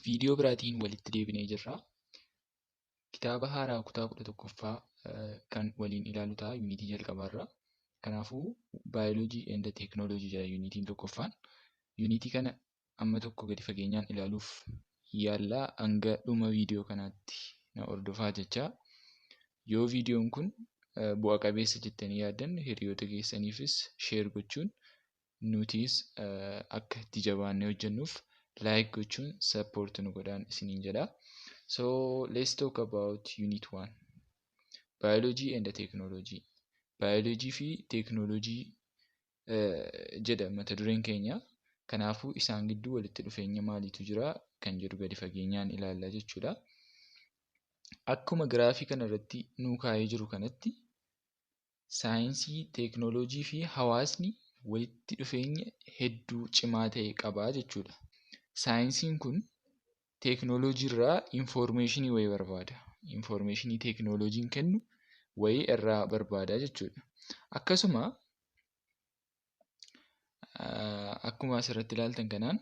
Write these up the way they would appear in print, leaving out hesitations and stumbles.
Viidiyoo biraatiin walitti deebinee jirra. Kitaaba haaraa kutaa 11ffaa kan waliin ilaalu ta'a yuunitii jalqabaarra. Kanaafuu baayoloojii and teeknooloojii jedha yuunitiin tokkoffaan. Yuunitii kana amma tokko gadi fageenyaan ilaaluuf yaallaa hanga dhuma viidiyoo kanaatti na hordofaa jecha. Yoo viidiyoon kun bu'a qabeessa jettanii yaaddan hiriyoota keessaniifis sheer gochuun nutis akka itti jabaannee hojjennuuf like gochuun support nu godhaan isiniin jedha. So let's talk about unit 1. Biology and technology. Biology fi teeknooloojii jedha mata dureen keenya. Kanaafuu isaan gidduu walitti dhufeenya maaliitu jira kan jedhu gadi fageenyaan ilaalla jechuudha. Akkuma giraafii kana irratti nuu kaa'ee jiru kanatti saayinsii, teeknooloojii fi hawaasni walitti dhufeenya hedduu cimaa ta'e qabaa jechuudha. Saayinsiin kun teeknooloojii irraa infoormeeshinii wayii barbaada. Infoormeeshinii teeknooloojiin kennu wayii irraa barbaada jechuudha. Akkuma asirratti ilaaltan kanaan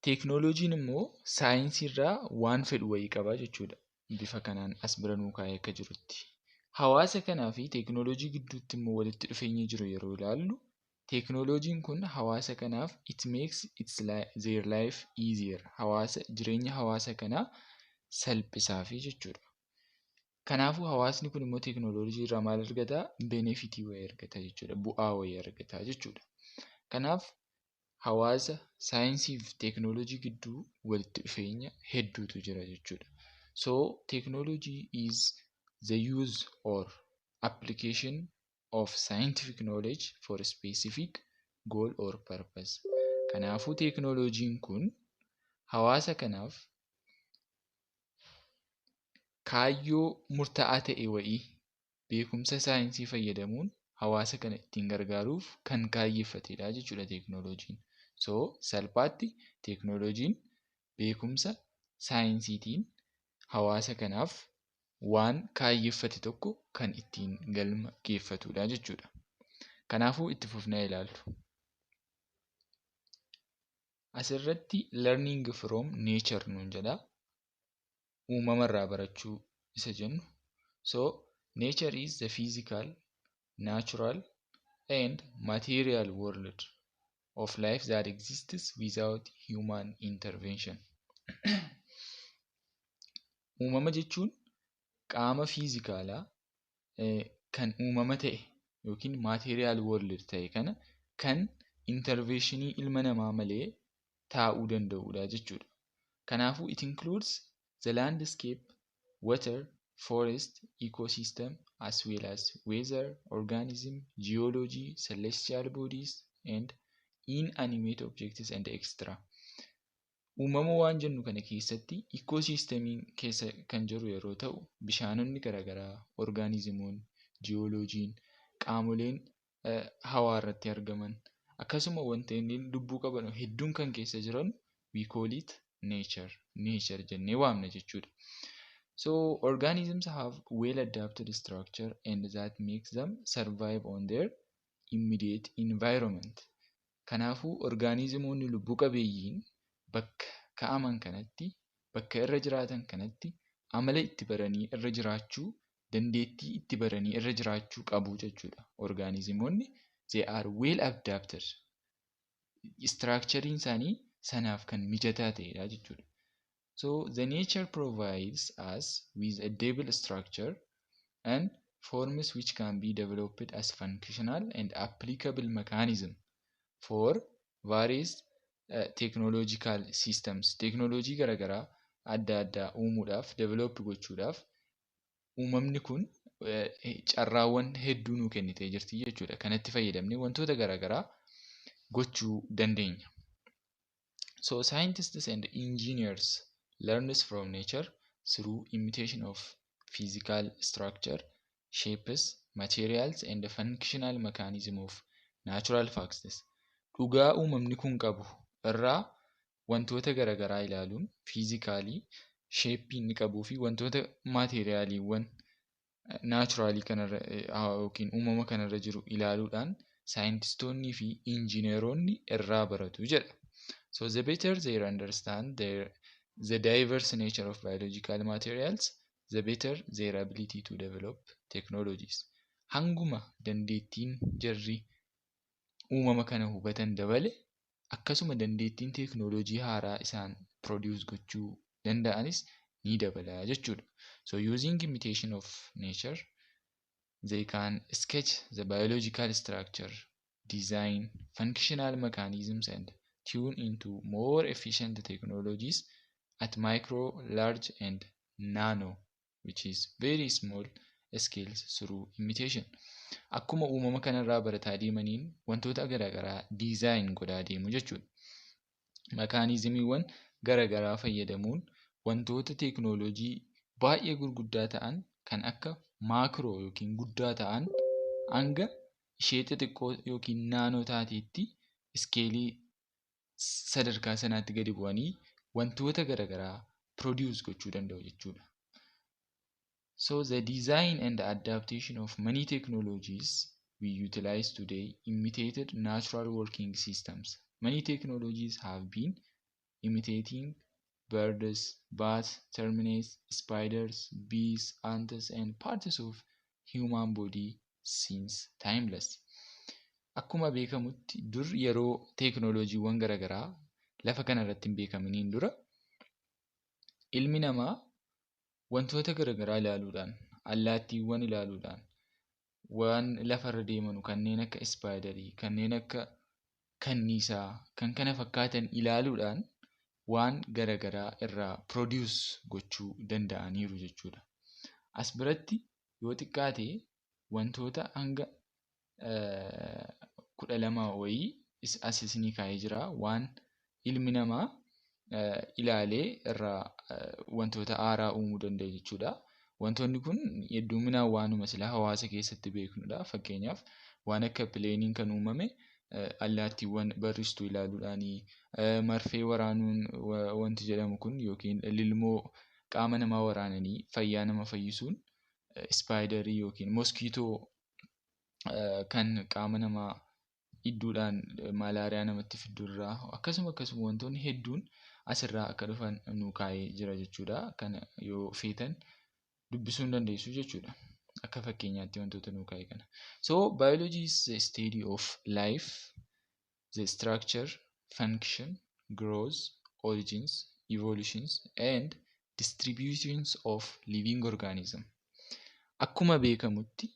teeknooloojiin immoo saayinsii irraa waan fedhu wayii qabaa jechuudha. Bifa kanaan as bira nuu kaa'ee akka jirutti. Hawaasa kanaa fi teeknooloojii gidduutti immoo walitti dhufeenya jiru yeroo ilaallu, teeknooloojiin kun hawaasa kanaaf it makes their life easier. Jireenya hawaasa kanaa salphisaafi jechuudha. Kanaafuu hawaasni kun immoo teeknooloojii irraa maal argataa? Benefitii wayii argata jechuudha. Bu'aa wayii argata jechuudha. Kanaaf hawaasa saayinsii fi teeknooloojii gidduu walitti dhufeenya hedduutu jira jechuudha. So technology is the use or application of scientific knowledge for a specific goal or purpose. Kanaafuu teeknooloojiin kun hawaasa kanaaf kaayyoo murtaa'aa ta'e wayii beekumsa saayinsii fayyadamuun hawaasa kana ittiin gargaaruuf kan kaayyeeffatedha jechuudha teeknooloojiin. So salphaatti teeknooloojiin beekumsa saayinsiitiin hawaasa kanaaf waan kaayyeeffate tokko kan ittiin galma geeffatudha jechuudha. Kanaafuu itti fufnee ilaallu. Asirratti learning from nature nuun jedha. Uumamarraa barachuu isa jennu. So nature is the physical, natural and material world of life that exists without human intervention. Uumama jechuun qaama fiizikaalaa kan uumama ta'e yookiin material world ta'e kana kan interventionii ilma namaa malee taa'uu danda'udha jechuudha. Kanaafuu it includes the landscape, water, forest, ecosystem as well as weather, organism, geology, celestial bodies and inanimate objects and extra. Uumama waan jennu kana keessatti ikoosiistemiin keessa kan jiru yeroo ta'u, bishaanonni garaagaraa, orgaanizimoon, jiyooloojiin, qaamoleen hawaa irratti argaman, akkasuma wantoonni lubbuu qaban hedduun kan keessa jiran we call it nature jennee waamna jechuudha. So organisms have well adapted structure and that makes them survive on their immediate environment. Kanaafuu orgaanizimoonni lubbuu qabeeyyiin bakka kaa'aman kanatti, bakka irra jiraatan kanatti amala itti baranii irra jiraachuu, dandeettii itti baranii irra jiraachuu qabu jechuudha. Orgaanizimoonni they are well adapted. Structurein isaanii sanaaf kan mijataa ta'edha jechuudha. So the nature provides us with a stable structure and forms which can be developed as functional and applicable mechanism for various technological systems. Teeknooloojii garaagaraa adda addaa uumuudhaaf, develop gochuudhaaf uumamni kun carraawwan hedduu nuu kennitee jirti jechuudha. Kanatti fayyadamnee wantoota garaagaraa gochuu dandeenya. So scientists and engineers learns from nature through imitation of physical structure, shapes, materials and the functional mechanism of natural factors. Dhugaa uumamni kun qabu irraa wantoota garaagaraa ilaaluun fiizikaalii, sheeppii inni qabuu fi wantoota maateriyaaliiwwan naachuraalii kanarra yookiin uumama kanarra jiru ilaaluudhaan saayintistoonnii fi injineeronni irraa baratu jedha. So the better they understand the diverse nature of biological materials, the better their ability to develop technologies. Hanguma dandeettiin jarri uumama kana hubatan dabale, akkasuma dandeettiin teknoolojii haaraa isaan produce gochuu danda'anis ni dabala jechuudha. So using imitation of nature, they can sketch the biological structure, design functional mechanisms, and tune into more efficient technologies at micro, large, and nano, which is very small scales through imitation. Akkuma uumama kanarraa barataa deemaniin wantoota garaagaraa design godhaa deemu jechuudha. Mekaanizimiiwwan garaagaraa fayyadamuun wantoota teknoolojii baay'ee gurguddaa ta'an kan akka maakroo yookiin guddaa ta'an hanga ishee xixiqqoo yookiin naanoo taateetti iskeelii sadarkaa sanaatti gadi bu'anii wantoota garaagaraa produce gochuu danda'u jechuudha. So the design and adaptation of many technologies we utilize today imitated natural working systems. Many technologies have been imitating birds, bats, termites, spiders, bees, ants, and parts of human body since timeless. Akkuma beekamutti dur yeroo teknooloojiiwwan garaagaraa lafa kanarratti hin beekaminiin dura ilmi namaa wantoota garaagaraa ilaaluudhaan, allaattiiwwan ilaaluudhaan, waan lafarra deemanu kanneen akka ispaayidarii, kanneen akka kanniisaa, kan kana fakkaatan ilaaluudhaan waan garaagaraa irraa produce gochuu danda'aniiru jechuudha. As biratti yoo xiqqaate wantoota hanga 12 wayii as isinii kaa'ee jira waan ilmi namaa ilaalee irraa wantoota haaraa uumuu danda'e jechuudha. Wantoonni kun hedduminaan waanuma silaa hawaasa keessatti beeknudha. Fakkeenyaaf waan akka pileeniin kan uumame allaattiiwwan barristuu ilaaluudhaanii, marfee waraanuun wanti jedhamu kun yookiin lilmoo qaama namaa waraananii fayyaa nama fayyisuun ispaayidarii yookiin moskiitoo kan qaama namaa hidduudhaan malaariyaa namatti fidurraa akkasuma wantoonni hedduun asirraa akka dhufan nu kaa'ee jira jechuudha. Kana yoo feetan dubbisuu dandeessu jechuudha. Akka fakkeenyaatti wantoota nu kaa'ee kana. So biology is the study of life, the structure, function, growth, origins, evolutions, and distributions of living organism. Akkuma beekamutti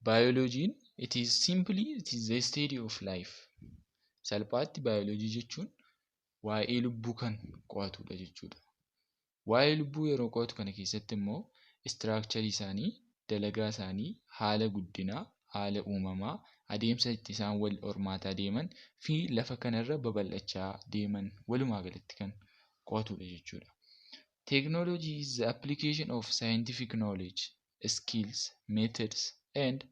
biology'n it is the study of life. Salphaatti biology jechuun waa'ee lubbuu kan qo'atudha jechuudha. Waa'ee lubbuu yeroo qo'atu kana keessatti immoo structure isaanii, dalagaa isaanii, haala guddinaa, haala uumamaa, adeemsa itti isaan wal hormaataa deeman fi lafa kanarra babal'achaa deeman walumaa galatti kan qo'atudha jechuudha. Technology is the application of scientific knowledge, skills, methods, and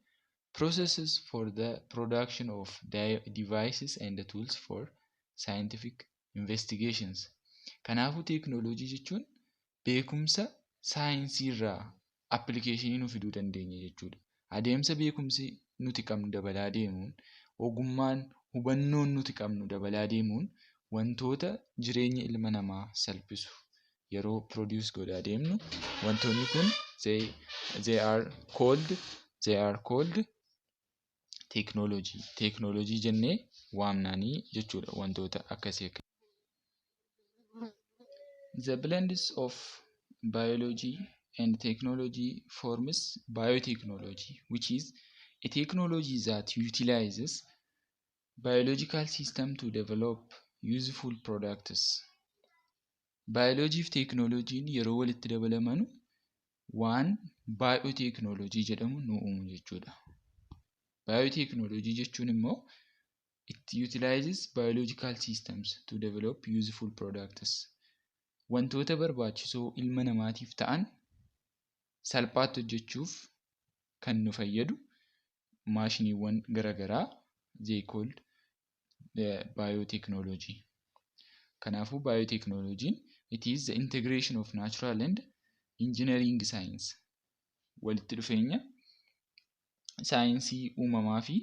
processes for the production of devices and the tools for scientific investigations. Kanaafuu teknoolojii jechuun beekumsa saayinsii irraa appilikeeshinii nu fiduu dandeenya jechuudha. Adeemsa beekumsi nuti qabnu dabalaa deemuun, ogummaan hubannoon nuti qabnu dabalaa deemuun wantoota jireenya ilma namaa salphisu yeroo produce godhaa deemnu wantoonni kun they are called technology jennee waamnaanii jechuudha wantoota akkasii. The blends of biology and technology forms biotechnology, which is a technology that utilizes biological system to develop useful products. Biology fi teknooloojiin yeroo walitti dabalamanu waan biotechnology jedhamu nu uumu jechuudha. Biotechnology jechuun immoo it utilizes biological systems to develop useful products. Wantoota barbaachisoo ilma namaatiif ta'an salphaatti hojjechuuf kan nu fayyadu maashiniiwwan garaagaraa they called biotechnology. Kanaafuu biotechnology it is the integration of natural and engineering science. Walitti dhufeenya saayinsii uumamaa fi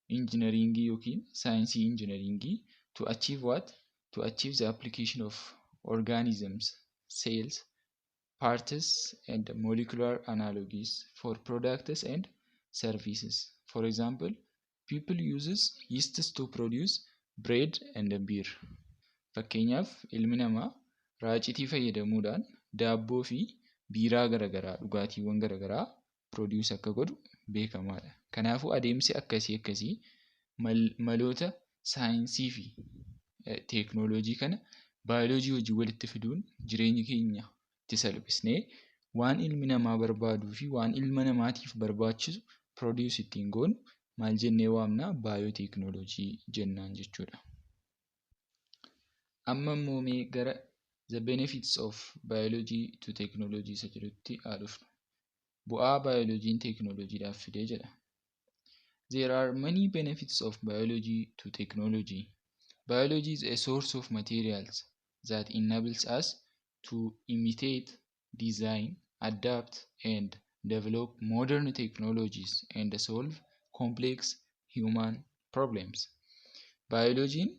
injineringii yookiin saayinsii injineringii to achieve what? to achieve the application of organisms, cells, parts, and molecular analogies for products and services. For example, people uses yeasts to produce bread and beer. Fakkeenyaaf ilmi namaa raacitii fayyadamuudhaan daabboo fi biiraa garaagaraa dhugaatiiwwan garaagaraa produce akka godhu beekamaadha. Kanaafuu adeemsi akkasii maloota saayinsii fi teeknooloojii kana baayoloojii wajjin walitti fiduun jireenya keenya itti salphisnee waan ilmi namaa barbaaduu fi waan ilma namaatiif barbaachisu produce ittiin goonu maal jennee waamna? Baayooteeknooloojii jennaan jechuudha. Amma immoo mee gara the benefits of biology to technology isa jedhutti haa dhufnu. Bu'aa baayoloojiin teeknooloojiidhaaf fidee jedha. There are many benefits of biology to technology. Biology is a source of materials that enables us to imitate, design, adapt, and develop modern technologies and solve complex human problems. Biologiin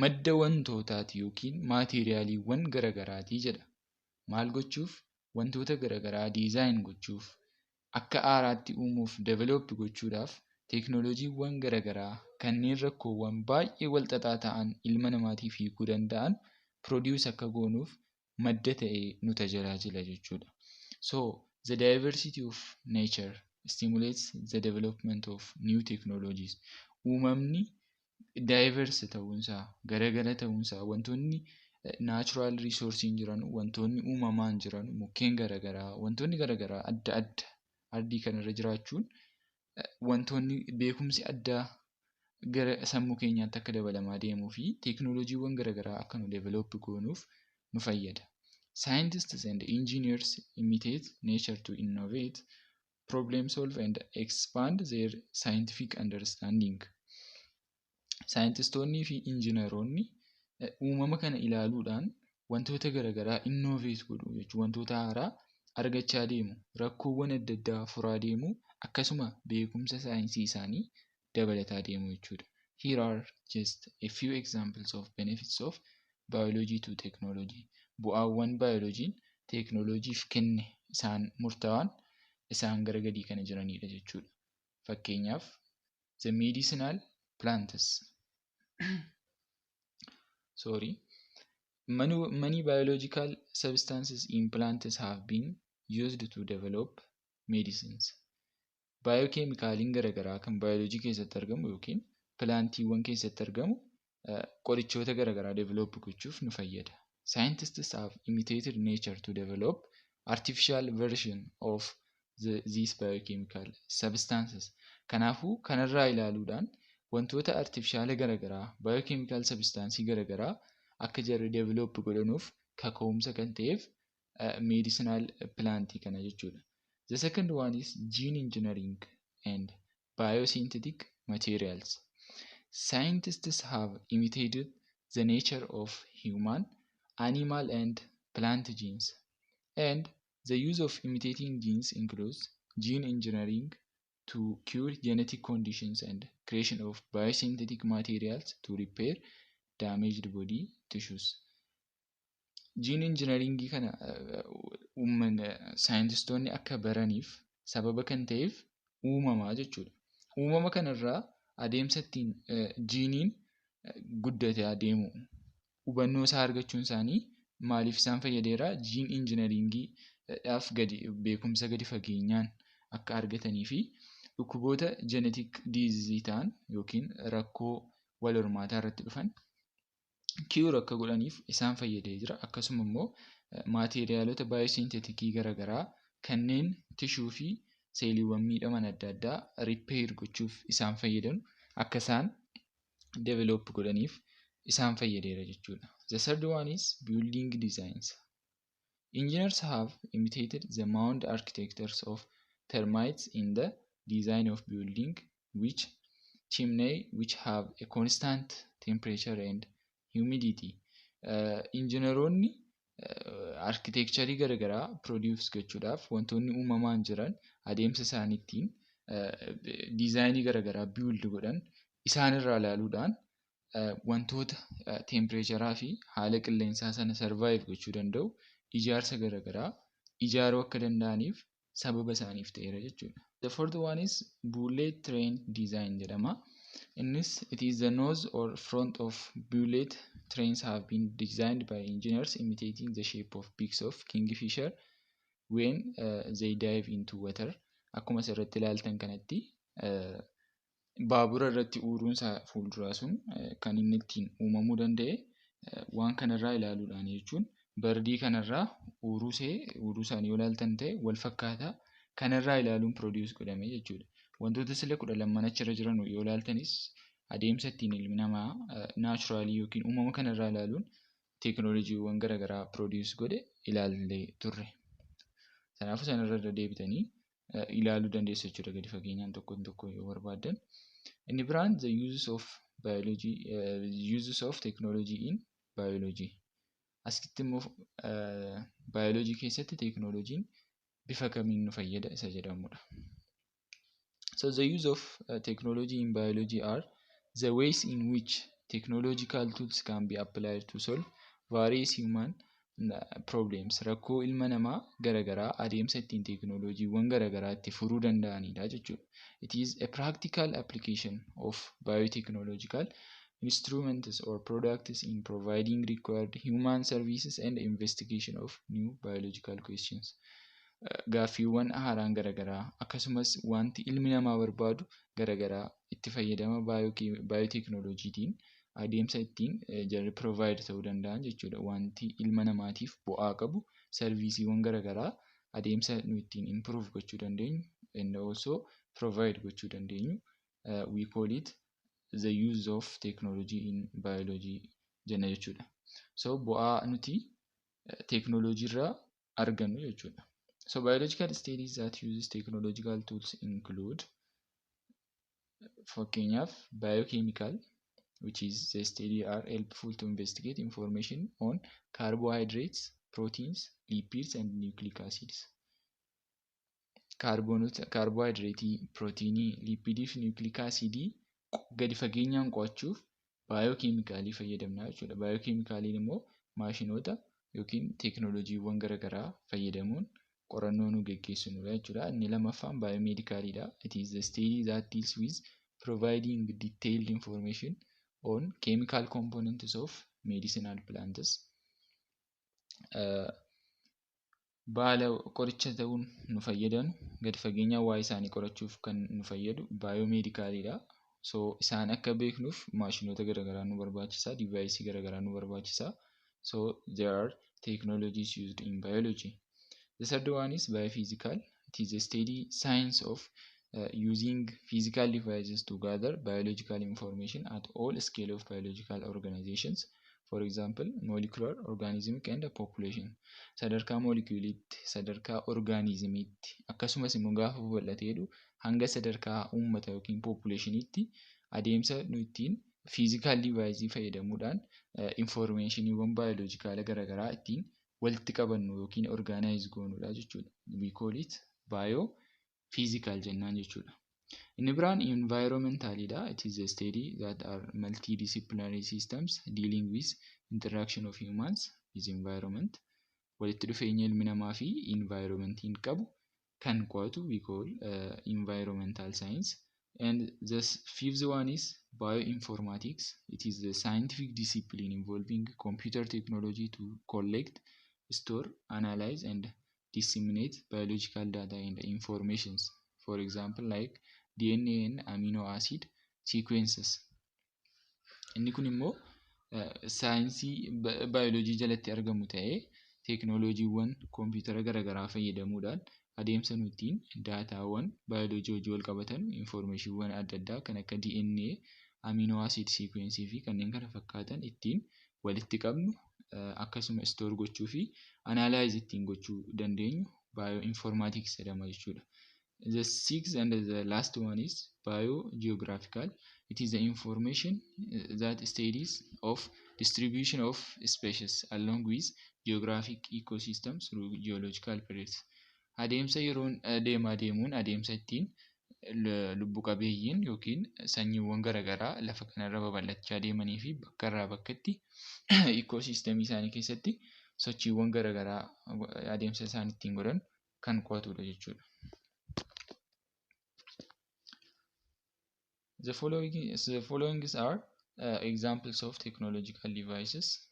madda wantootaati yookiin maateriyaaliiwwan garagaraati jedha. Maal gochuuf? Wantoota garagaraa design gochuuf, akka haaraatti uumuuf, develop gochuudhaaf teeknooloojiiwwan garagaraa kanneen rakkoowwan baay'ee walxaxaa ta'an ilma namaatiif hiikuu danda'an produce akka goonuuf madda ta'ee nu tajaajila jechuudha. So the diversity of nature stimulates the development of new technologies. Uumamni diverse ta'uunsaa, garagara ta'uunsaa, wantoonni natural resourcein jiran, wantoonni uumamaan jiran, mukkeen garagaraa, wantoonni garagaraa adda adda ardii kanarra jiraachuun wantoonni beekumsi addaa gara sammuu keenyaatti akka dabalamaa deemuu fi teeknooloojiiwwan garagaraa akka nu develop goonuuf nu fayyada. Scientists and engineers imitate nature to innovate, problem solve and expand their scientific understanding. Saayintistoonnii fi injiinaroonni uumama kana ilaaluudhaan wantoota garagaraa innovate godhu jechuudha. Wantoota haaraa argachaa deemu, rakkoowwan adda addaa furaa deemu, akkasuma beekumsa saayinsii isaanii dabalataa deemu jechuudha. Here are just a few examples of benefits of biology to technology. Bu'aawwan baayoloojiin teeknooloojiif kenne isaan murtaawaan isaan gara gadii kana jiranidha jechuudha. Fakkeenyaaf the medicinal plants. Many biological substances in plants have been used to develop medicines. Biochemicaliin garagaraa kan bioloojii keessatti argamu yookiin pilaantiiwwan keessatti argamu qorichoota garagaraa develop gochuuf nu fayyada. Scientists have imitated nature to develop artificial version of these biochemical substances. Kanaafuu kanarraa ilaaluudhaan wantoota artificial garagaraa, biochemical substance garagaraa akka jarri develop godhanuuf kaka'umsa kan ta'eef medicinal plantii kana jechuudha. The second one is gene engineering and biosynthetic materials. Scientists have imitated the nature of human, animal and plant genes, and the use of imitating genes includes gene engineering to cure genetic conditions and creation of biosynthetic materials to repair damaged body tissues. Gene engineering kana saayintistoonni akka baraniif sababa kan ta'eef uumamaa jechuudha. Uumama kanarraa adeemsa ittiin jiiniin guddatee adeemu hubannoo isaa argachuun isaanii maaliif isaan fayyadeera? Gene engineeringidhaaf beekumsa gadi fageenyaan akka argatanii fi dhukkuboota genetic disease ta'an yookiin rakkoo wal hormaataa irratti dhufan cure akka godhaniif isaan fayyadee jira. Akkasuma immoo maateriiyaalota baayosynthetikii garagaraa kanneen tishuu fi seeliiwwan miidhaman adda addaa repair gochuuf isaan fayyadan akka isaan develop godhaniif isaan fayyadeera jechuudha. The third one is building designs. Engineers have imitated the mound architectures of termites in the design of building chimney which have a constant temperature and humidity. Injiinaroonni architecturii garagaraa produce gochuudhaaf wantoonni uumamaan jiran adeemsa isaaniittiin diizaayinii garagaraa build godhan isaan irraa ilaaluudhaan wantoota temperature fi haala qilleensaa sana survive gochuu danda'u ijaarsa garaagaraa ijaaruu akka danda'aniif sababa isaaniif ta'eera jechuudha. The fourth one is bullet train design jedhama. Innis it is the nose or front of bullet trains have been designed by engineers imitating the shape of beaks of kingfisher when they dive into water. Akkuma asirratti ilaaltan kanatti baabura irratti uuruun isaa fuulduraa sun kan inni ittiin uumamuu danda'e waan kanarraa ilaaluudhaan jechuun bardii kanarraa uuruu isaanii yoo ilaaltan ta'e wal fakkaataa kanarraa ilaaluun produce godhame jechuudha. Wantoota sila 12 achirra jiran yoo ilaaltanis adeemsa ittiin ilmi namaa naachuraalii yookiin uumama kanarraa ilaaluun teekinooloojiiwwan garaagaraa produce godhe ilaallee turre. Kanaafuu sanarra deebitanii ilaaluu dandeessu jechuudha gadi fageenyaan tokko yoo barbaadan. Inni biraan the uses of technology in biology. Asitti immoo biology keessatti teekinooloojiin bifa kamiin nu fayyada isa jedhamudha. So the use of technology in biology are the ways in which technological tools can be applied to solve various human problems. Rakkoo ilma namaa garaagaraa adeemsa ittiin teekinooloojiiwwan garaagaraa itti furuu danda'anidha jechuudha. It is a practical application of biotechnological instruments or products in providing required human services and investigation of new biological questions. Gaaffiiwwan haaraan garaagaraa akkasumas wanti ilmi namaa barbaadu garaagaraa itti fayyadama biotechnoloojiitiin adeemsa ittiin jarri provide ta'uu danda'an jechuudha. Wanti ilma namaatiif bu'aa qabu serviisiiwwan garaagaraa adeemsa nu ittiin improve gochuu dandeenyu and also provide gochuu dandeenyu we call it the use of technology in biology jenna jechuudha. So bu'aa nuti teekinooloojii irraa argannu jechuudha. So biological studies that uses technological tools include fakkeenyaaf biochemical, which is the study are helpful to investigate information on carbohydrates, proteins, lipids and nucleic acids. Carbohydrate, proteinii, lipidii fi nucleic acidii gadi fageenyaan qo'achuuf biochemicalii fayyadamna jechuudha. Biochemicaliin immoo maashinoota yookiin teekinooloojiiwwan garaagaraa fayyadamuun qorannoo nu geggeessinudha jechuudha. Inni lammaffaan biomedicalidha. It is the study that deals with providing detailed information on chemical components of medicinal plants. Baala qoricha ta'uun nu fayyadan gadi fageenya waa isaanii qorachuuf kan nu fayyadu biomedicalidha. So isaan akka beeknuuf maashinoota garaagaraa nu barbaachisa, device garaagaraa nu barbaachisa. So there are technologies used in biology. The third one is biophysical. It is a study science of using physical devices to gather biological information at all scale of biological organizations. For example, molecular, organismic and population. Sadarkaa moolekuuliitti, sadarkaa orgaanizimiitti akkasumas immoo gaafa bal'ateedhu hanga sadarkaa uummata yookiin populationiitti adeemsa nu ittiin physical device fayyadamuudhaan informationiiwwan biological garaagaraa ittiin walitti qabannu yookiin organize goonudha jechuudha. We call it biophysical jennaan jechuudha. Inni biraan environmentalidha. It is a study that are multidisciplinary systems dealing with interaction of humans with environment. Walitti dhufeenya ilmi namaa fi environmentiin qabu kan qo'atu we call environmental science. And the fifth one is bioinformatics. It is the scientific discipline involving computer technology to collect, store, analyze and disseminate biological data and informations. For example, like DNA and amino acid sequences. Inni kun immoo saayinsii baayoloojii jalatti argamu ta'ee teekinooloojiiwwan koompiyuutara garaagaraa fayyadamuudhaan adeemsa nu ittiin daataawwan baayoloojii hojii wal qabatan informatiiwwan adda addaa kan akka DNA, amino acid sequencii fi kanneen kana fakkaatan ittiin walitti qabnu akkasuma store gochuu fi analyze ittiin gochuu dandeenyu bioinformatics jedhama jechuudha. The sixth and the last one is biogeographical. It is the information that studies of distribution of species along with geographic ecosystems through geological periods. Adeemsa yeroon deemuun adeemsa ittiin lubbu qabeeyyiin yookiin sanyiiwwan garaagaraa lafa kanarra babal'achaa deemanii fi bakka irraa bakkatti ikoosysteemii isaanii keessatti sochiiwwan garaagaraa adeemsa isaan ittiin godhan kan qo'atudha jechuudha. The following are examples of technological devices.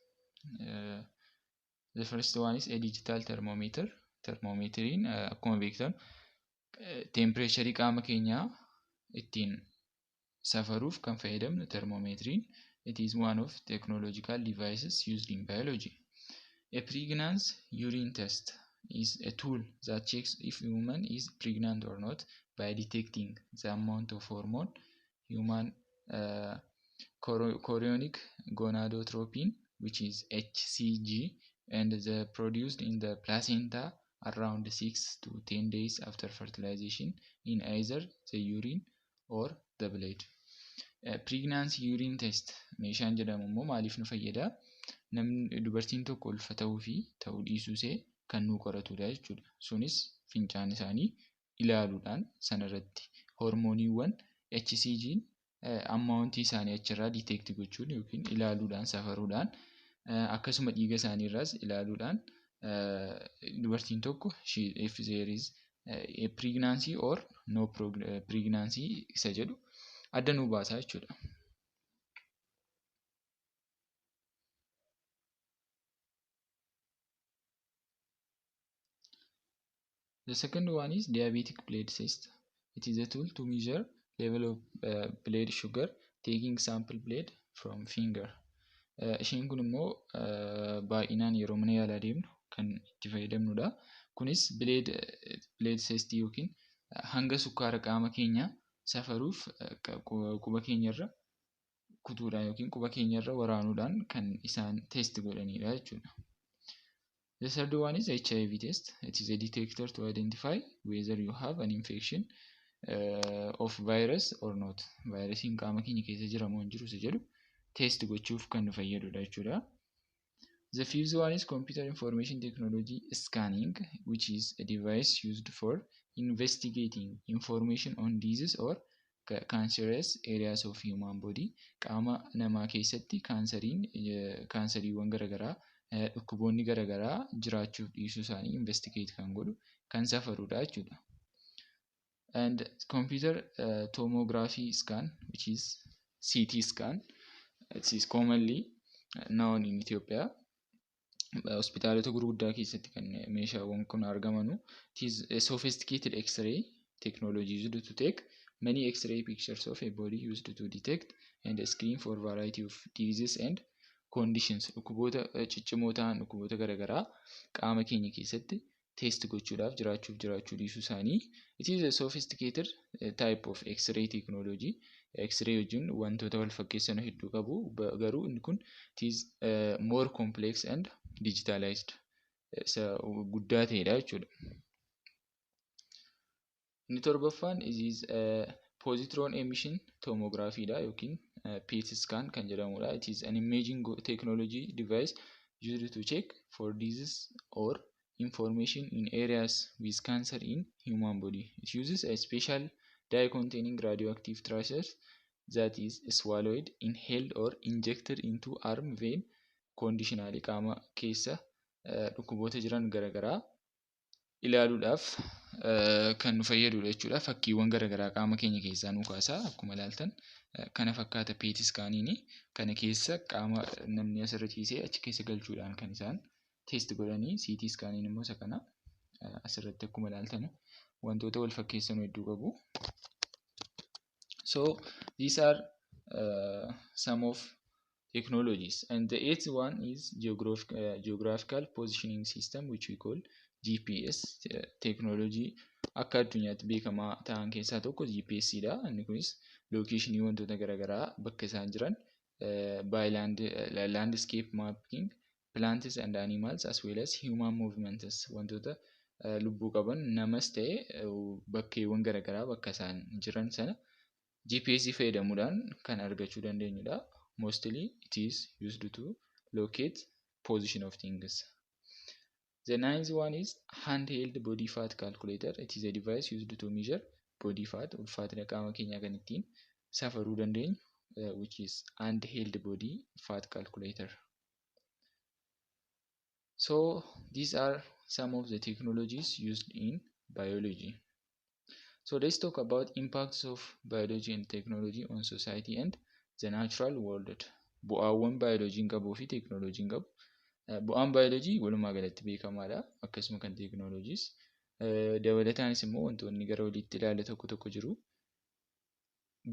The first one is a digital thermometer. Thermometeriin akkuma beektan temperature qaama keenyaa ittiin safaruuf kan fayyadamnu thermometeriin. It is one of technological devices used in biology. A pregnancy urine test is a tool that checks if a woman is pregnant or not by detecting the amount of hormone, human chorionic gonadotropin, which is HCG, and the produced in the placenta around 6 to 10 days after fertilization in either the urine or the blood. Pregnancy urine test meeshaan jedhamu immoo maaliif nu fayyada? Namni dubartiin tokko ulfa ta'uu fi ta'uu dhiisuu ishee kan nu qoratudha jechuudha. Sunis fincaan isaanii ilaaluudhaan sanarratti hormooniiwwan HCG'n ammaawuntii isaanii achirraa detect gochuun yookiin ilaaluudhaan safaruudhaan akkasuma dhiiga isaaniirraas ilaaluudhaan dubartiin tokko if there is a pregnancy or no pregnancy isa jedhu adda nu baasaa jechuudha. The second one is diabetic blood test. It is a tool to measure level of blood sugar taking sample blood from finger. Isheen kun immoo baay'inaan yeroo mana yaalaa deemnu kan itti fayyadamnudha. Kunis blood test yookiin hanga sukkaara qaama keenyaa safaruuf quba keenyarra kutuudhaan yookiin quba keenyarra waraanuudhaan kan isaan test godhanidha jechuudha. The third one is HIV test. It is a detector to identify whether you have an infection of virus or not. Vaayirasiin qaama keenya keessa jira moo hin jiru isa jedhu test gochuuf kan nu fayyadudha jechuudha. The fifth one is computer information technology scanning, which is a device used for investigating information on disease or cancerous areas of human body. Qaama namaa keessatti kaansariiwwan garaagaraa dhukkuboonni garaagaraa jiraachuuf dhiisuu isaanii investigate kan godhu kan safarudha jechuudha. And computer tomography scan, which is CT scan, it is commonly known in Ethiopia. Hospitaalota gurguddaa keessatti kan meeshaawwan kun argamanu. It is a sophisticated X-ray technology used to take many X-ray pictures of a body used to detect and screen for variety of diseases and conditions. Dhukkuboota ciccimoo ta'an dhukkuboota garaagaraa qaama keenya keessatti test gochuudhaaf jiraachuu dhiisuu isaanii. It is a sophisticated type of X-ray technology. X-ray wajjin wantoota wal fakkeessan hedduu qabu garuu inni kun it is more complex and digitalized guddaa ta'edha jechuudha. Inni torbaffaan is positron emission tomography dha yookiin PET scan kan jedhamudha. It is an imaging technology device used to check for disease or information in areas with cancer in human body. It uses a special dye containing radioactive tracers that is swallowed, inhaled or injected into arm vein conditionally. Qaama keessa dhukkuboota jiran garaagaraa ilaaluudhaaf kan nu fayyadudha jechuudha. Fakkiiwwan garaagaraa qaama keenya keessaa nu kaasaa akkuma ilaaltan kana fakkaata PET scaaniin kana keessa qaama namni asirra ciisee achi keessa galchuudhaan kan isaan test godhanii. CT scaaniin immoo isa kana asirratti akkuma ilaaltan wantoota wal fakkeessan hedduu qabu. So these are some of technologies, and the eighth one is geographical positioning system, which we call GPS technology. Akka addunyaatti beekamaa ta'an keessaa tokko GPS dha. Inni kunis location wantoota garaagaraa bakka isaan jiran by landscape mapping plants and animals as well as human movements. Wantoota lubbuu qaban namas ta'e bakkeewwan garaagaraa bakka isaan jiran sana GPS fayyadamuudhaan kan argachuu dandeenyudha. Mostly it is used to locate position of things. The ninth one is handheld body fat calculator. It is a device used to measure body fat ulfaatina qaama keenyaa kan ittiin safaruu dandeenyu which is handheld body fat calculator. So these are some of the technologies used in biology. So let's talk about impacts of biology and technology on society and the natural world. Bu'aawwan bioloojiin qabuu fi teeknooloojiin qabu. Bu'aan bioloojii walumaa galatti beekamaadha. Akkasuma kan teeknooloojiis dabalataanis immoo wantoonni gara walitti ilaalla tokko jiru.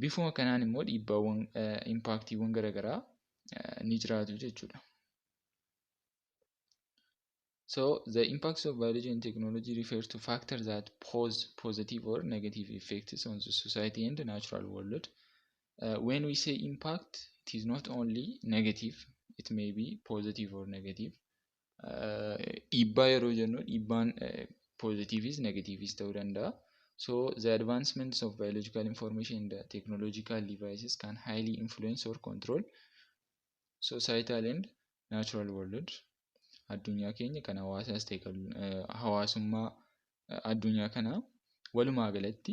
Bifuma kanaan immoo dhiibbaawwan impaaktiiwwan garaagaraa ni jiraatu jechuudha. So the impacts of biology and technology refers to factors that pose positive or negative effects on the society and the natural world. When we say impact, it is not only negative, it may be positive or negative. Dhiibbaa yeroo jennu dhiibbaan positiivis negatiivis ta'uu danda'a. So the advancements of biological information and technological devices can highly influence or control societal and natural world. Addunyaa keenya kan hawaasaas ta'e hawaasummaa addunyaa kana walumaa galatti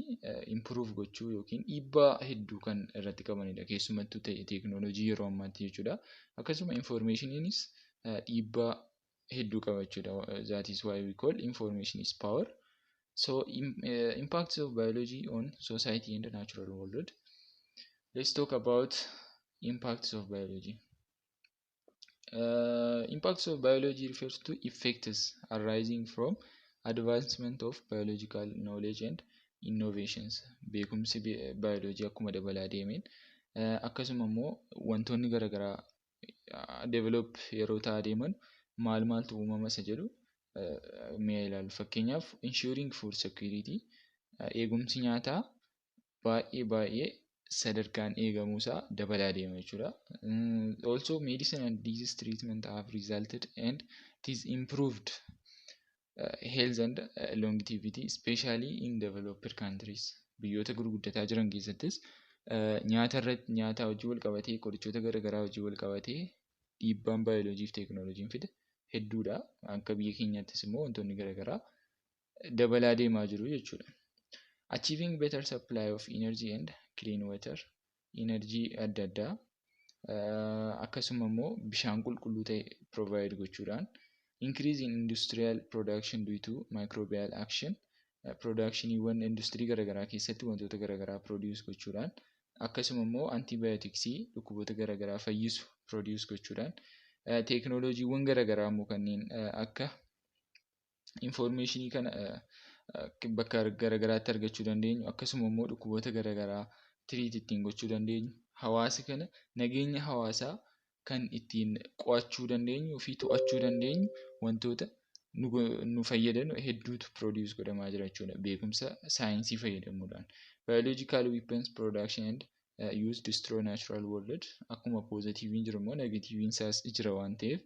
improve gochuu yookiin dhiibbaa hedduu kan irratti qabanidha. Keessumattuu ta'e teeknooloojii yeroo ammaatti jechuudha. Akkasuma informationiinis dhiibbaa hedduu qabachuudha. That is why we call information is power. So impacts of biology on society and the natural world. Let's talk about impacts of biology. Impacts of biology refers to effects arising from advancement of biological knowledge and innovations. Beekumsi biology akkuma dabalaa deemeen akkasuma immoo wantoonni garaagaraa develop yeroo ta'aa deeman maaltu uumama isa jedhu mee ilaalu. Fakkeenyaaf ensuring food security eegumsi nyaataa baay'ee sadarkaan eegamuusaa dabalaa deema jechuudha. Also medicine and disease treatment have resulted and it is improved health and longevity especially in developed countries. Biyyoota gurguddataa jiran keessattis nyaata hojii wal qabatee qorichoota garaagaraa hojii wal qabatee dhiibbaan bioloojii fi teeknooloojiin fide hedduudha. Akka biyya keenyaattis immoo wantoonni garaagaraa dabalaa deemaa jiru jechuudha. Achieving better supply of energy and clean water, energy adda addaa akkasuma immoo bishaan qulqulluu ta'e provide gochuudhaan increase in industrial production due to microbial action, productioniiwwan industirii garaagaraa keessatti wantoota garaagaraa produce gochuudhaan akkasuma immoo antibioticsii dhukkuboota garaagaraa fayyisu produce gochuudhaan teeknooloojiiwwan garaagaraa immoo kanneen akka informationii kana bakka garaagaraatti argachuu dandeenyu akkasuma immoo dhukkuboota garaagaraa treat ittiin gochuu dandeenyu hawaasa kana nageenya hawaasaa kan ittiin qo'achuu dandeenyu fi to'achuu dandeenyu wantoota nu fayyadan hedduutu produce godhamaa jira jechuudha. Beekumsa saayinsii fayyadamuudhaan biological weapons production and use destroy natural world akkuma positiiviin jiru immoo negatiiviin isaas jira waan ta'eef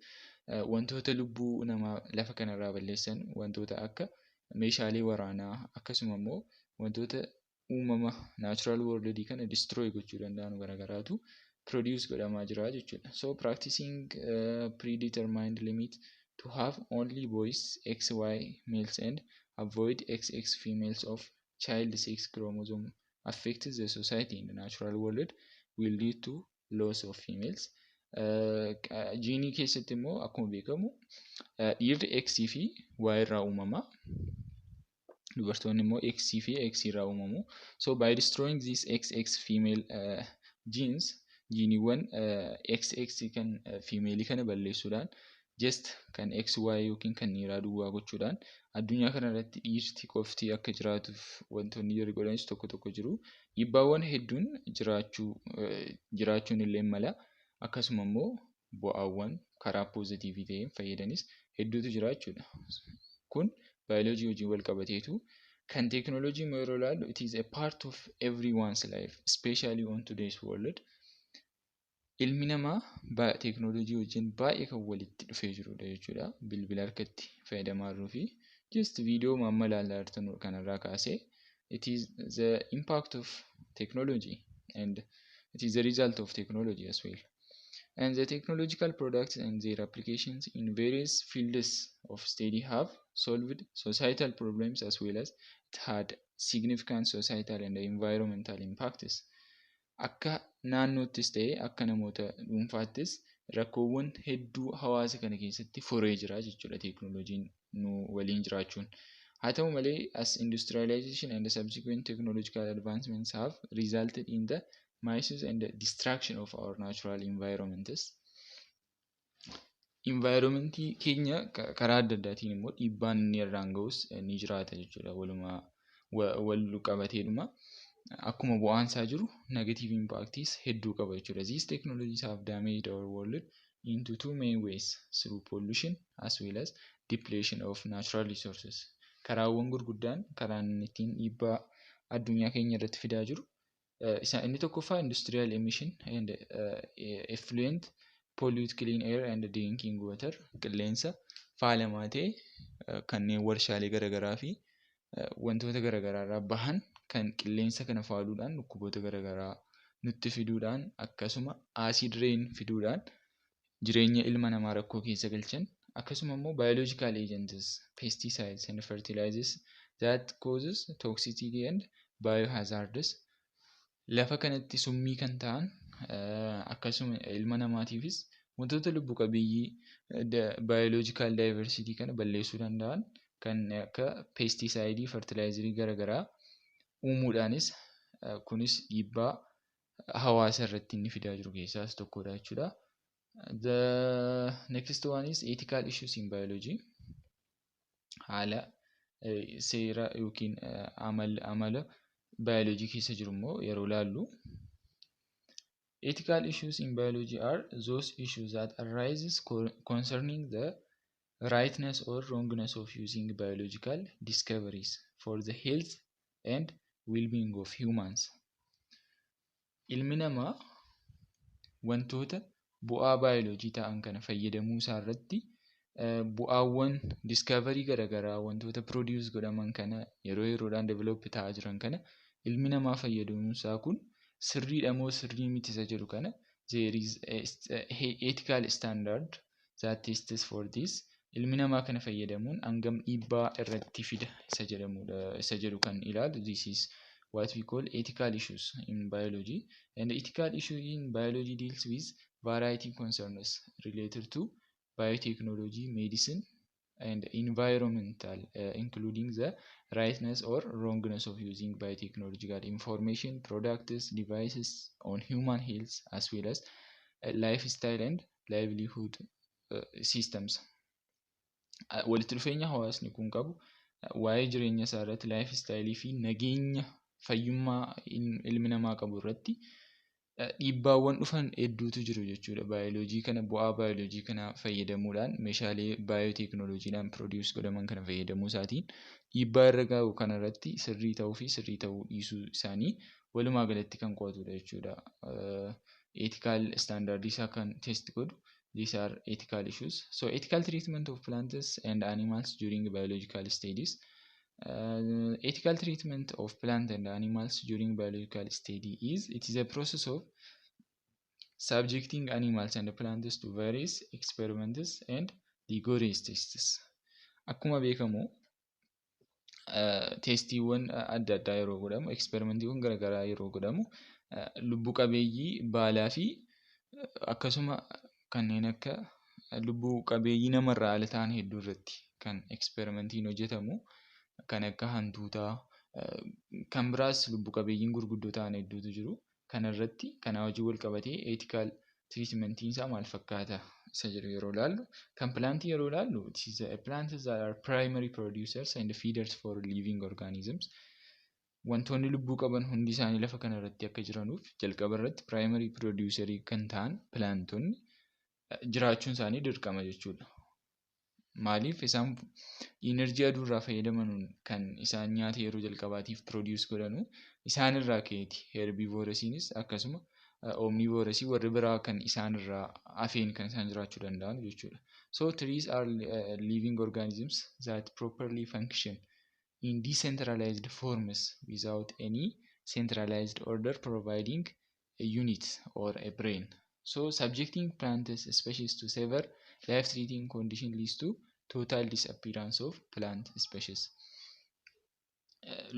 wantoota lubbuu namaa lafa kanarraa balleessan wantoota akka meeshaalee waraanaa akkasuma immoo wantoota uumama natural world kana destroy gochuu danda'an garaagaraatu produce godhamaa jira jechuudha. So practicing predetermined limit to have only boys XY males and avoid XX females of child sex chromosome affects the society in the natural world will lead to loss of females. Jiinii keessatti immoo akkuma beekamu dhiirri X fi Y irraa uumama. Dubartoonni immoo X fi X irraa uumamu. So by destroying these XX female genes, jiiniiwwan XX kan female kana balleessuudhaan just kan XY yookiin kan dhiiraa duwwaa gochuudhaan addunyaa kanarratti dhiirti qofti akka jiraatuuf wantoonni yeroo godhanis tokko jiru. Dhiibbaawwan hedduun jiraachuun illee mala akkasuma immoo bu'aawwan karaa poozitiivii ta'een fayyadanis hedduutu jira jechuudha. Kun bioloojii wajjin wal qabateetu kan teeknooloojii yeroo ilaallu it is a part of everyone's life especially on today's world. Ilmi namaa teeknooloojii wajjin baay'ee kan walitti dhufee jirudha jechuudha. Bilbila harkatti fayyadamaa jiruu fi just viidiyoo amma ilaalaa jirtan kanarraa kaasee it is the impact of technology and it is the result of technology as well. And the technological products and their applications in various fields of study have solved societal problems as well as had significant societal and environmental impacts. Akka naannoottis ta'ee akka namoota dhuunfaattis rakkoowwan hedduu hawaasa kana keessatti furee jira jechuudha teekinooloojiin nu waliin jiraachuun. Haa ta'u malee as industrialization and subsequent technological advancements have resulted in the misuse and the destruction of our natural environments. Environmentii keenya karaa adda addaatiin immoo dhiibbaan inni irraan ga'us ni jiraata jechuudha. Walumaa wal qabateedhuma akkuma bu'aansaa jiru negative impacts hedduu qaba jechuudha. These technologies have damaged our world into two main ways, through pollution as well as depletion of natural resources. Karaawwan gurguddaan karaan ittiin dhiibbaa addunyaa keenya irratti fidaa jiru inni tokkoffaa industrial emission and effluent pollute clean air and drinking water, qilleensa faalamaa ta'e kanneen warshaalee garaagaraa fi wantoota garaagaraa irraa bahan kan qilleensa kana faaluudhaan dhukkuboota garaagaraa nutti fiduudhaan akkasuma acid rain fiduudhaan jireenya ilma namaa rakkoo keessa galchan, akkasuma immoo biological agents, pesticides and fertilizers that causes toxicity and biohazards lafa kanatti summii kan ta'an akkasuma ilma namaatiifis wantoota lubbu qabeeyyii biological diversity kana balleessuu danda'an kan akka pesticide, fertilizerii garaagaraa uumuudhaanis kunis dhiibbaa hawaasa irratti inni fidaa jiru keessaas tokkodha jechuudha. The next one is ethical issues in biology. Haala seera yookiin amala biology keessa jiru immoo yeroo laallu ethical issues in biology are those issues that arises concerning the rightness or wrongness of using biological discoveries for the health and well-being of humans. Ilmi namaa wantoota bu'aa bioloojii ta'an kana fayyadamuu isaa irratti bu'aawwan discovery garaagaraa wantoota produce godhaman kana yeroo yeroodhaan develop ta'aa jiran kana ilmi namaa fayyadamuun isaa kun sirriidha moo sirrii miti isa jedhu kana there is ethical standard that tests for this. Ilmi namaa kana fayyadamuun hangam dhiibbaa irratti fida isa jedhu kan ilaalu. This is what we call ethical issues in biology, and the ethical issue in biology deals with variety concerns related to biotechnology, medicine and environmental, including the rightness or wrongness of using biotechnological information, products, devices on human health as well as lifestyle and livelihood systems. Walitti dhufeenya hawaasni kun qabu waa'ee jireenya isaa irratti lifestyle fi nageenya fayyummaa ilmi namaa qabu irratti dhiibbaawwan dhufan hedduutu jiru jechuudha. Bioloojii kana bu'aa bioloojii kana fayyadamuudhaan meeshaalee biotechnolojiidhaan produce godhaman kana fayyadamuu isaatiin dhiibbaa irra gahu kana irratti sirrii ta'uu fi sirrii ta'uu dhiisuu isaanii walumaa galatti kan qo'atudha jechuudha. Ethical standard isaa kan test godhu. These are ethical issues. So ethical treatment of plants and animals during biological studies. Ethical treatment of plants and animals during biological study it is a process of subjecting animals and plants to various experiments and rigorous tests. Akkuma beekamu testiiwwan adda addaa yeroo godhamu, eksperimentiiwwan garaagaraa yeroo godhamu lubbu qabeeyyii baalaa fi akkasuma kanneen akka lubbu qabeeyyii namarraa ala ta'an hedduu irratti kan eksperimentiin hojjetamu kan akka hantuutaa kan biraas lubbu qabeeyyiin gurguddoo ta'an hedduutu jiru. Kana irratti kana hojii wal qabatee ethical treatmentiin isaa maal fakkaata isa jedhu yeroo laallu, kan plantii yeroo laallu plants that are primary producers and feeders for living organisms. Wantoonni lubbuu qaban hundi isaanii lafa kana irratti akka jiranuuf jalqaba irratti primary producerii kan ta'an plantonni jiraachuun isaanii dirqama jechuudha. Maaliif isaan energy aduurraa fayyadamuun kan isaan nyaata yeroo jalqabaatiif produce godhanu isaan irraa ka'eeti. Herbivoresiinis akkasuma omnivoresii warri biraa kan isaan irraa hafeen kan isaan jiraachuu danda'an jechuudha. So trees are living organisms that properly function in decentralized forms without any centralized order, providing a unit or a brain. So subjecting plant species to severe life-threatening condition leads to total disappearance of plant species.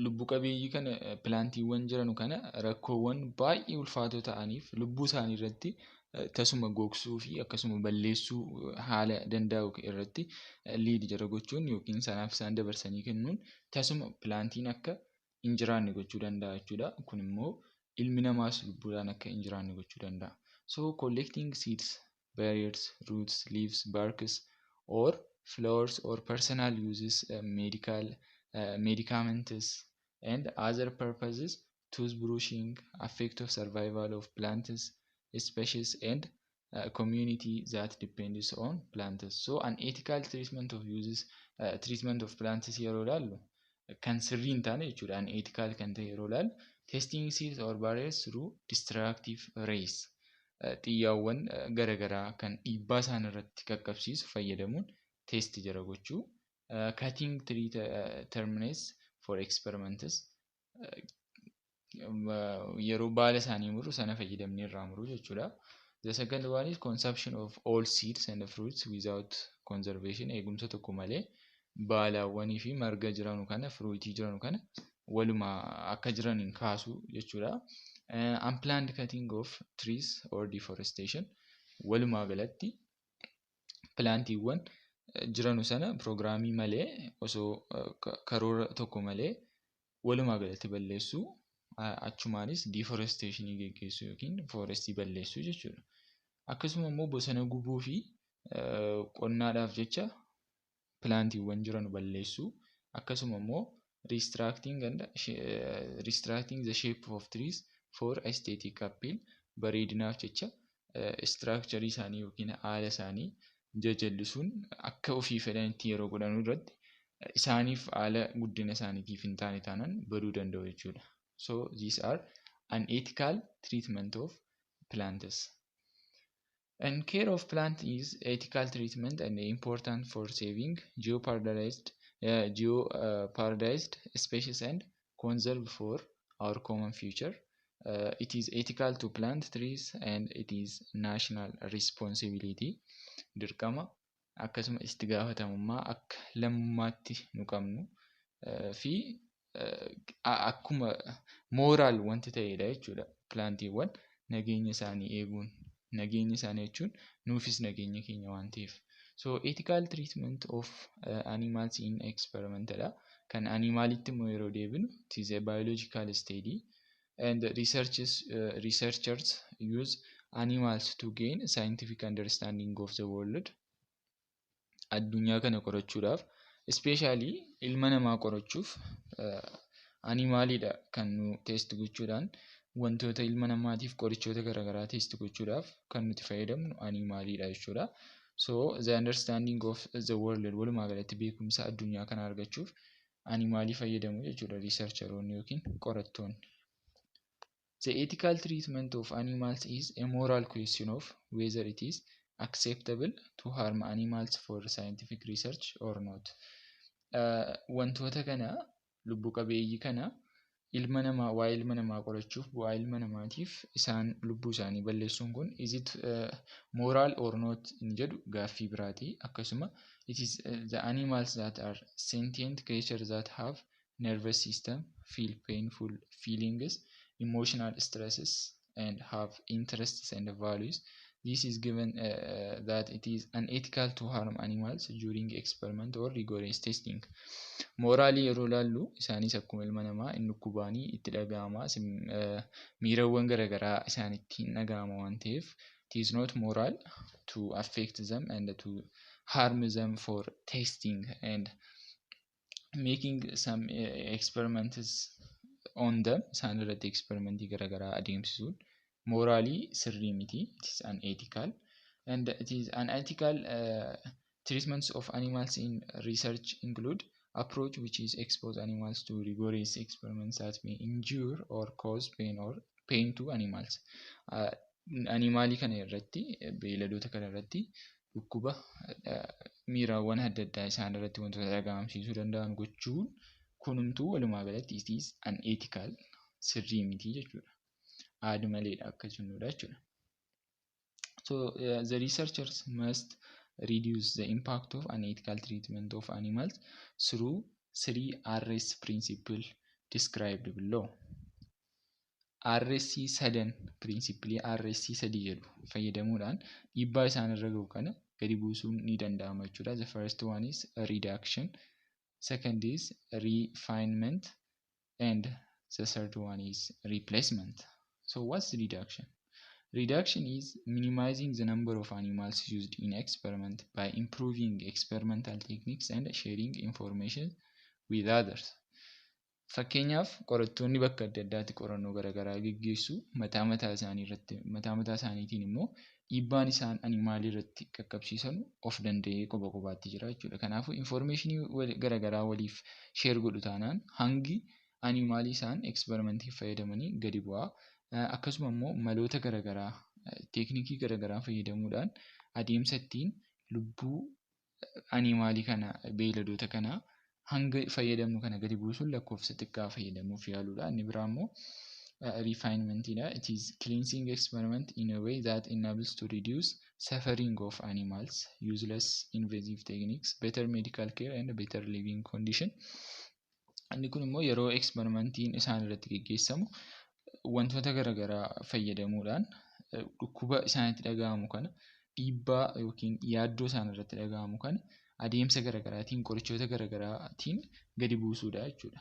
lubbu qabeeyyii kana pilaantiiwwan jiranu kana rakkoowwan baay'ee ulfaatoo ta'aniif lubbuu isaanii irratti tasuma gogsuu fi akkasuma balleessuu haala danda'u irratti liid jara gochuun yookiin sanaaf isaan dabarsanii kennuun tasuma pilaantiin akka hin jiraanne gochuu danda'a jechuudha. Kun immoo ilmi namaas lubbuudhaan akka hin jiraanne gochuu danda'a. So collecting seeds, berries, roots, leaves, barks or flowers or personal uses, medicaments and other purposes, tooth brushing, affect of survival of plants, species and community that depends on plants. So unethical treatment of uses, treatment of plants yeroo ilaallu kan sirrii hin taane jechuudha. Unethical kan ta'e yeroo ilaallu testing seeds or barriers through destructive rays, xiyyaawwan garaagaraa kan dhiibbaa isaan irratti qaqqabsiisu fayyadamuun test jara gochuu, cutting tree terminates for experiments, yeroo baala isaanii muru sana fayyadamnee irraa muruu jechuudha. The second one is consumption of all seeds and fruits without conservation, eegumsa tokko malee baalawwanii fi marga jiranu kana fruitii jiranu kana waluma akka jiraniin kaasuu jechuudha. Unplanned cutting of trees or deforestation, walumaa galatti pilaantiiwwan jiranu sana piroogiraamii malee osoo karoora tokko malee walumaa galatti balleessuu, achumaanis deforestationii geggeessuu yookiin forestii balleessuu jechuudha. Akkasuma immoo bosona gubuu fi qonnaadhaaf jecha pilaantiiwwan jiran balleessuu, akkasuma immoo restructuring the shape of trees for aesthetic appeal, bareedinaaf jecha structure isaanii yookiin haala isaanii jajallisuun akka ofii fedhanitti yeroo godhanu irratti isaaniif haala guddina isaaniitiif hin taane taanaan baduu danda'u jechuudha. So these are unethical treatment of plants. And care of plant is ethical treatment and important for saving jeopardized species and conserve for our common future. It is ethical to plant trees and it is national responsibility. Dirqama akkasuma itti gaafatamummaa akka lammummaatti nu qabnu fi akkuma mooraal wanti ta'edha jechuudha. Pilaantiiwwan nageenya isaanii eeguun, nageenya isaanii jechuun nuufis nageenya keenya waan ta'eef. So ethical treatment of animals in experiment dha. Kan animalitti immoo yeroo deebinu it is a biological study and researchers use animals to gain scientific understanding of the world. Addunyaa kana qorachuudhaaf especially ilma namaa qorachuuf animalidha kan nu test gochuudhaan wantoota ilma namaatiif qorichoota garaagaraa test gochuudhaaf kan nuti fayyadamnu animalidha jechuudha. So the understanding of the world, walumaa galatti beekumsa addunyaa kana argachuuf animalii fayyadamu jechuudha researcheroonni yookiin qorattoonni. The ethical treatment of animals is a moral question of whether it is acceptable to harm animals for scientific research or not. Wantoota kana lubbu qabeeyyii kana ilma namaa qorachuuf bu'aa ilma namaatiif isaan lubbuu isaanii balleessuun kun is it moral or not in jedhu gaaffii biraati. Akkasuma it is the animals that are sentient creatures that have nervous system, feel painful feelings, emotional stresses and have interests and values. This is given that it is unethical to harm animals during experiment or rigorous testing. Morally yeroo ilaallu isaanis akkuma ilma namaa inni dhukkubaanii itti dhaga'ama, miirawwan garaagaraa isaanitti hin dhaga'ama waan ta'eef it is not moral to affect them and to harm them for testing and making some experiments on them. Isaan irratti experimentii garaagaraa adeemsisuun morally sirrii miti. It is unethical and it is unethical treatments of animals in research include approach which is expose animals to rigorous experiments that may injure or cause pain to animals. Animalii kana irratti beeyladoota kana irratti dhukkuba miiraawwan adda addaa isaan irratti wantoota dhaga'amsiisuu danda'an gochuun kunumtuu walumaa galatti it is unethical, sirrii miti jechuudha. Aadi maleedha akka jennudha jechuudha. So the researchers must reduce the impact of unethical treatment of animals through 3 RS principle described below. RSC sadan principally RSC sadi jedhu fayyadamuudhaan dhiibbaa isaan irra gahu kana gadi buusuun ni danda'ama jechuudha. The first one is reduction, second is refinement, and the third one is replacement. So what's reduction? Reduction is minimizing the number of animals used in experiment by improving experimental techniques and sharing information with others. Fakkeenyaaf qorattoonni bakka adda addaatti qorannoo garaagaraa geggeessu mataa isaaniitiin immoo dhiibbaan isaan animaalii irratti qaqqabsiisan of danda'ee qoba qobaatti jira jechuudha. Kanaafuu informationii garaagaraa waliif share godhu taanaan hangi animaalii isaan eksperimentii fayyadamanii gadi bu'aa. Akkasuma immoo maloota garaagaraa teeknikii garaagaraa fayyadamuudhaan adeemsa ittiin lubbuu animaalii kana beeyladoota kanaa hanga fayyadamnu kana gadi buusuun lakkoofsa xiqqaa fayyadamuuf yaaluudha. Inni biraa immoo refinementidha. It is cleansing experiment in a way that enables to reduce suffering of animals, useless invasive techniques, better medical care and better living condition. Inni kun immoo yeroo eksperimentiin isaan irratti geggeessamu wantoota garaagaraa fayyadamuudhaan dhukkuba isaanitti dhaga'amu kana dhiibbaa yookiin yaaddoo isaan irratti dhaga'amu kana adeemsa garaagaraatiin qorichoota garaagaraatiin gadi buusuudha jechuudha.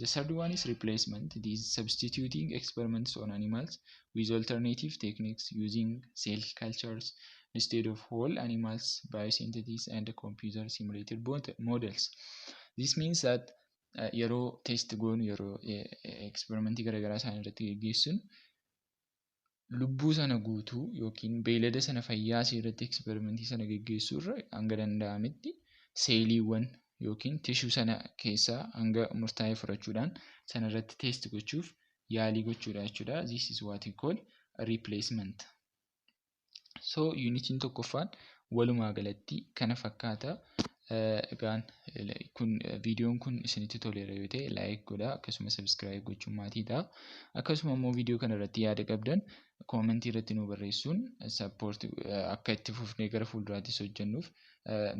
The third one is replacement. It is substituting experiments on animals with alternative techniques using cell cultures instead of whole animals, biosynthesis and computer simulated models. This means that yeroo test goonu yeroo eksperimentii garaagaraa isaan irratti geggeessuun lubbuu sana guutuu yookiin beeylada sana fayyaasii irratti eksperimentii sana geggeessuu irra hanga danda'ametti seeliiwwan yookiin tishuu sana keessaa hanga murtaa'e fudhachuudhaan sana irratti test gochuuf yaalii gochuudha jechuudha. This is what we call replacement. So unitiin tokkoffaan walumaa galatti kana fakkaata. Egaan kun viidiyoon kun isinitti toleera yoo ta'e like godhaa akkasuma subscribe gochuun maatii ta'a. Akkasuma immoo viidiyoo kana irratti yaada qabdan koomentii irratti nu barreessuun support akka itti fufnee gara fuulduraattis hojjennuuf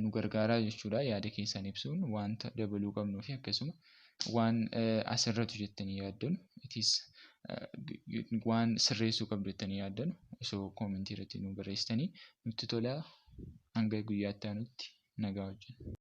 nu gargaaraa jechuudha. Yaada keessan ibsuun wanta dabaluu qabnuu fi akkasuma waan asirratti jettanii yaaddan waan sirreessuu qabdu jettanii yaaddan osoo koomentii irratti nu barreessitanii nutti tola. Hanga guyyaatti aanutti nagaa wajjin.